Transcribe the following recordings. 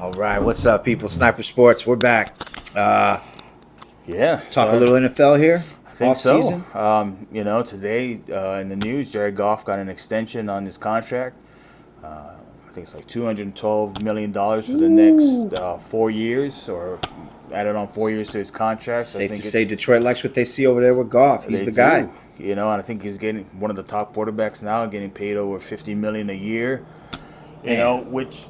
All right, what's up, people? Sniper Sports, we're back. Yeah, Talk a so little NFL here, I think off so. season. Today in the news, Jared Goff got an extension on his contract. I think it's like $212 million for the next Ooh. 4 years, or added on 4 years to his contract. So I Safe to think say Detroit likes what they see over there with Goff. He's they the guy. do. And I think he's getting one of the top quarterbacks now, getting paid over $50 million a year. Man, Which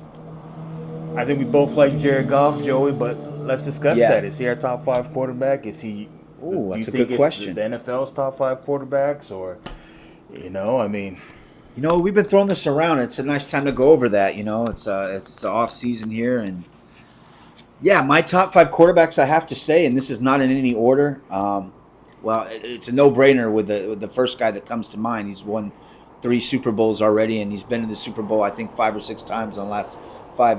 I think we both like Jared Goff, Joey. But let's discuss yeah. that. Is he our top five quarterback? Is he? Ooh, Do you that's a think good it's the question. NFL's top five quarterbacks, or I mean, We've been throwing this around. It's a nice time to go over that. It's off season here, and yeah, my top five quarterbacks. I have to say, and this is not in any order. Well, it's a no brainer with the first guy that comes to mind. He's won 3 Super Bowls already, and he's been in the Super Bowl I think 5 or 6 times in the last five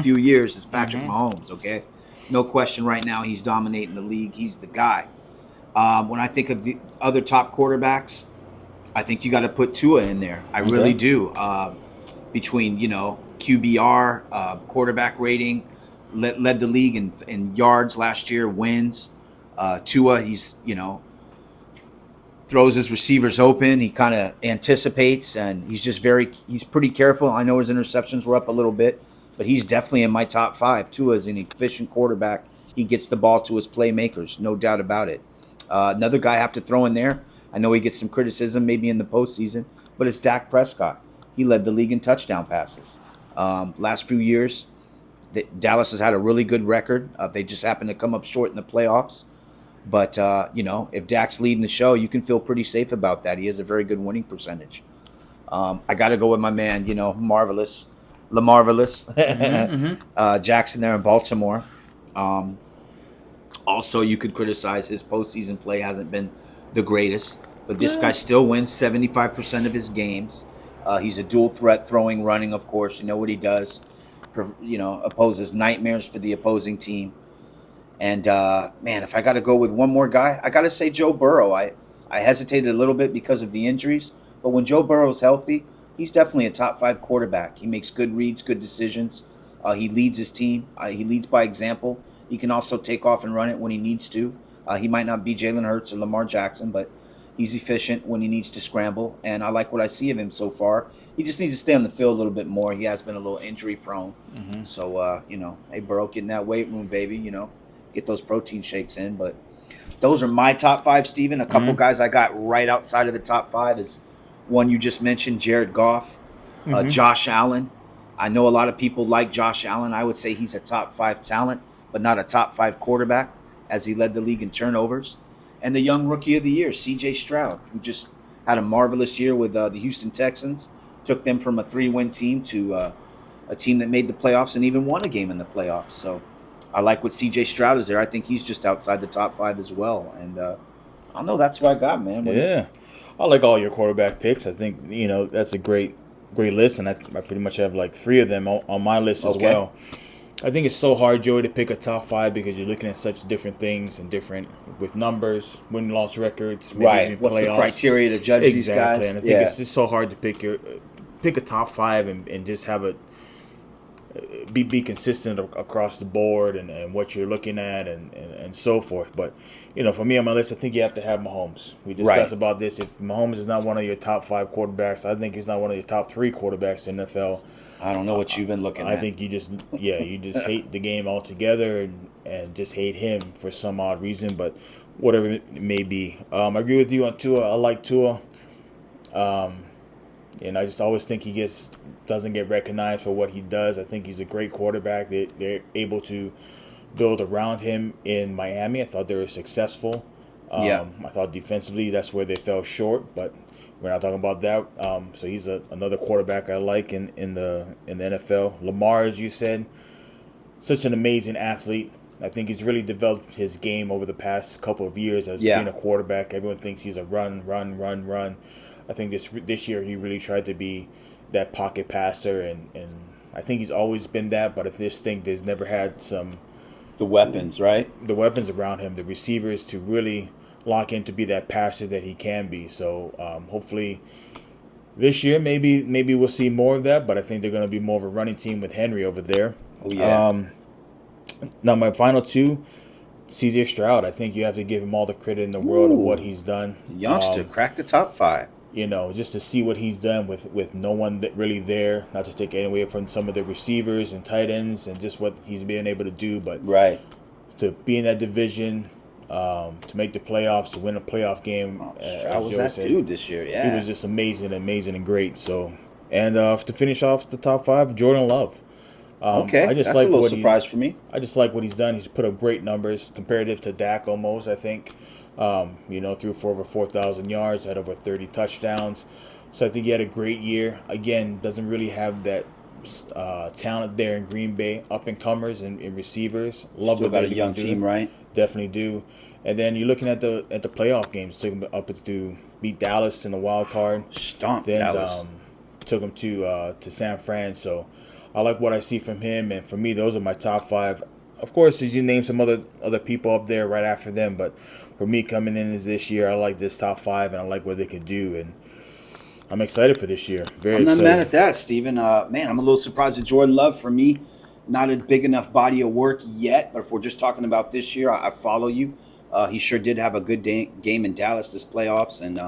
few years. Is Patrick Mahomes. Okay, no question. Right now, he's dominating the league. He's the guy. When I think of the other top quarterbacks, I think you got to put Tua in there. I really okay, do. Between QBR, quarterback rating, led the league in yards last year, wins. Tua, he's throws his receivers open. He kind of anticipates, and he's pretty careful. I know his interceptions were up a little bit, but he's definitely in my top five. Tua is an efficient quarterback. He gets the ball to his playmakers, no doubt about it. Another guy I have to throw in there. I know he gets some criticism maybe in the postseason, but it's Dak Prescott. He led the league in touchdown passes. Last few years, Dallas has had a really good record. They just happen to come up short in the playoffs. But if Dak's leading the show, you can feel pretty safe about that. He has a very good winning percentage. I got to go with my man, marvelous, LaMarvelous, Jackson there in Baltimore. Um, Also, you could criticize his postseason play hasn't been the greatest, but this guy still wins 75% of his games. He's a dual threat, throwing, running. Of course, you know what he does. Opposes nightmares for the opposing team. And man, if I got to go with one more guy, I got to say Joe Burrow. I hesitated a little bit because of the injuries, but when Joe Burrow's healthy, he's definitely a top five quarterback. He makes good reads, good decisions. He leads his team. He leads by example. He can also take off and run it when he needs to. He might not be Jalen Hurts or Lamar Jackson, but he's efficient when he needs to scramble. And I like what I see of him so far. He just needs to stay on the field a little bit more. He has been a little injury prone. So, hey, Burrow, get in that weight room, baby. Get those protein shakes in. But those are my top five, Steven. A couple guys I got right outside of the top five is one you just mentioned, Jared Goff, Josh Allen. I know a lot of people like Josh Allen. I would say he's a top five talent, but not a top five quarterback, as he led the league in turnovers. And the young rookie of the year, C.J. Stroud, who just had a marvelous year with the Houston Texans, took them from a 3-win team to a team that made the playoffs and even won a game in the playoffs. So I like what C.J. Stroud is there. I think he's just outside the top five as well. And I don't know. That's what I got, man. What do you? yeah, I like all your quarterback picks. I think that's a great list, and I pretty much have like three of them on my list as Okay. well. I think it's so hard, Joey, to pick a top five because you're looking at such different things and different with numbers, win-loss records, maybe Right. even What's the playoffs. criteria to judge these Exactly, guys? and I think Yeah. it's just so hard to pick a top five and just have a be consistent across the board and what you're looking at and so forth. But for me on my list, I think you have to have Mahomes. We discussed Right. about this. If Mahomes is not one of your top five quarterbacks, I think he's not one of your top three quarterbacks in the NFL. I don't know what you've been looking I at. think you just hate the game altogether and just hate him for some odd reason, but whatever it may be. I agree with you on Tua. I like Tua. And I just always think he doesn't get recognized for what he does. I think he's a great quarterback. They're able to build around him in Miami. I thought they were successful. Yeah. I thought defensively that's where they fell short, but we're not talking about that. So he's another quarterback I like in the NFL. Lamar, as you said, such an amazing athlete. I think he's really developed his game over the past couple of years as being Yeah. a quarterback. Everyone thinks he's a run, run, run, run. I think this year he really tried to be that pocket passer, and I think he's always been that. But I just think there's never had The weapons, right? the weapons around him, the receivers to really lock in to be that passer that he can be. So hopefully this year maybe we'll see more of that. But I think they're going to be more of a running team with Henry over there. Oh yeah, Now my final two, CJ Stroud. I think you have to give him all the credit in the world of what Ooh, he's done. youngster cracked the top 5. You know, just to see what he's done with no one that really there, not to take it away from some of the receivers and tight ends and just what he's been able to do, but Right. to be in that division, to make the playoffs, to win a playoff game. Oh, As Stroud was Joe that said, dude this year. he Yeah. was just amazing, amazing, and great. So, and to finish off the top five, Jordan Love. Okay, I just that's like a little what surprise for me. I just like what he's done. He's put up great numbers comparative to Dak almost. I think, threw for over 4,000 yards, had over 30 touchdowns. So I think he had a great year. Again, doesn't really have that talent there in Green Bay, up and comers and receivers. Love Still what got a they're young do. team, right? Definitely do. And then you're looking at the playoff games. Took him up to beat Dallas in the wild card. Stomp Then Dallas. took him to San Fran. So I like what I see from him. And for me, those are my top five. Of course, as you name some other people up there right after them, but for me coming in this year, I like this top five, and I like what they could do, and I'm excited for this year. Very I'm not excited. mad at that, Steven. Man, I'm a little surprised at Jordan Love. For me, not a big enough body of work yet, but if we're just talking about this year, I follow you. He sure did have a good game in Dallas this playoffs, and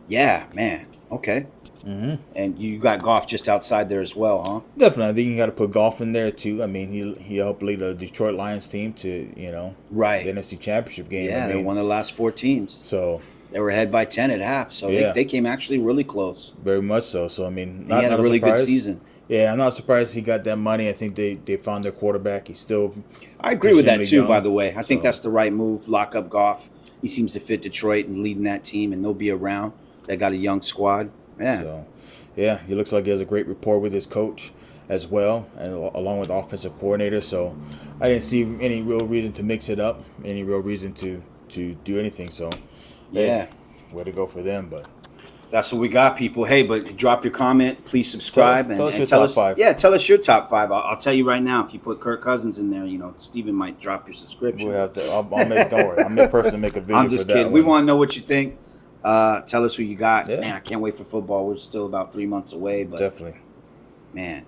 yeah, man, okay. Mm-hmm. And you got Goff just outside there as well, huh? Definitely, I think you got to put golf in there too. I mean, he helped lead the Detroit Lions team to the Right. NFC Championship game. Yeah, I they mean, won their last 4 teams. so They were ahead by 10 at half, so Yeah. they came actually really close. very much so. So I mean, He had a really good season. Yeah, I'm not surprised he got that money. I think they found their quarterback. He's still I agree with that extremely too, by young, the way. I think so- that's the right move. Lock up Goff. He seems to fit Detroit and leading that team, and they'll be around. They got a young squad. Yeah. So, yeah, he looks like he has a great rapport with his coach as well, and along with the offensive coordinator. So, I didn't see any real reason to mix it up, any real reason to do anything. So, hey, Yeah. way to go for them. But That's what we got, people. Hey, but drop your comment. Please subscribe Tell us and your tell top us. five. Yeah, tell us your top 5. I'll tell you right now. If you put Kirk Cousins in there, Steven might drop your subscription. we'll have to. I'll make. Don't worry. I'll make personally make a video. I'm just for that kidding. We one. want to know what you think. Tell us who you got. Yeah. Man, I can't wait for football. We're still about 3 months away, but Definitely. man.